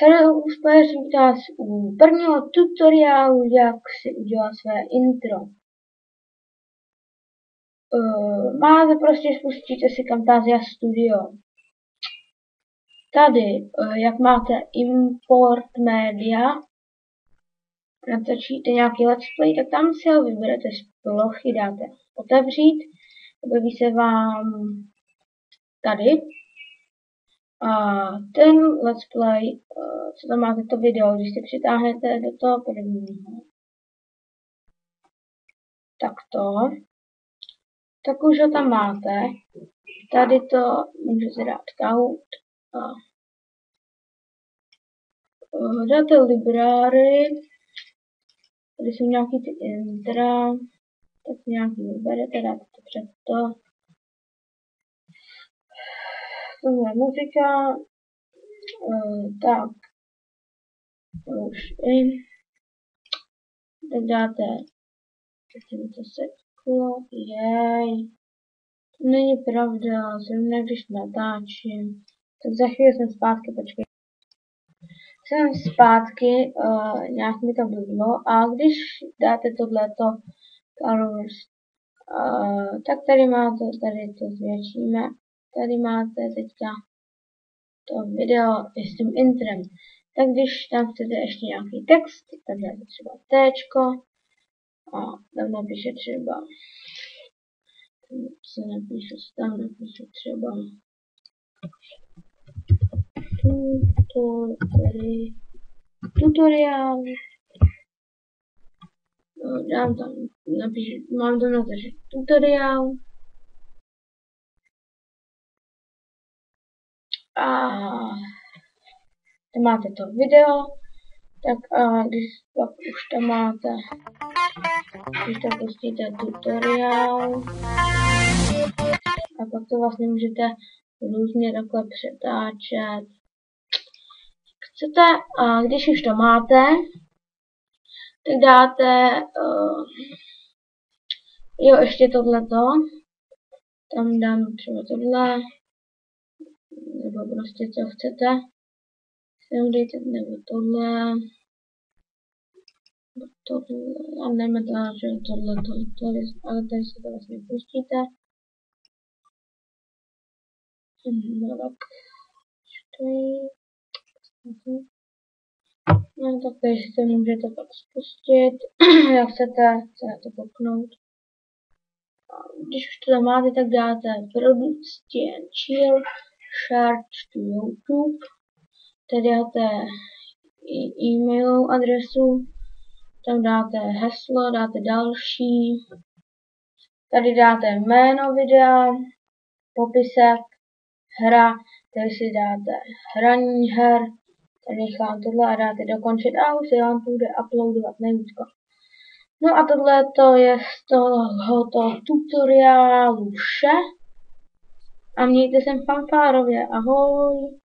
Hello, vítám vás u prvního tutoriálu, jak si udělat své intro. Máte prostě spustíte si Camtasia Studio. Tady, jak máte import media, natočíte nějaký let's play, tak tam si ho vyberete z plochy, dáte otevřít, objeví se vám tady. A ten let's play, co tam máte to video, když si přitáhnete do toho prvního, tak už ho tam máte. Tady to můžete dát count a dáte library, tady jsou nějaký ty intra, tak nějaký vyberete, dáte to před to. Tohle je muzika, tak už in, tak dáte, teď mi to seklo, jej, to není pravda, zrovna když natáčím, tak za chvíli jsem zpátky, počkej. Jsem zpátky, nějak mi to blblo, a když dáte tohleto colors, tak tady máte, tady to zvětšíme, tady máte teďka to video i s tím intrem. Tak když tam chcete ještě nějaký text, tak dáte třeba Tčko a tam napíše třeba, tam napíše třeba tutoriál. Dám tam, mám tam napíše tutoriál. A tam máte to video, tak a když pak už tam máte, když tam pustíte tutoriál, a pak to vlastně můžete různě takhle přetáčet. Chcete, a když už to máte, tak dáte, jo, ještě tohleto, tam dám třeba tohle, nebo prostě co chcete, sem dejte, nebo tohle, a nejme to, že tohle, ale tady se to vlastně pustíte. No tak, no tak tady si můžete pak spustit, jak chcete to popnout. Když už to máte, tak dáte Produce and Chill, Share to YouTube, tady dáte e-mailovou adresu, tam dáte heslo, dáte další, tady dáte jméno videa, popisek, hra, tady si dáte hraní her, tady nechám tohle a dáte dokončit a už se vám bude uploadovat nejvícko. No a tohle to je z tohoto tutoriálu vše a mějte se fanfárově, ahoj!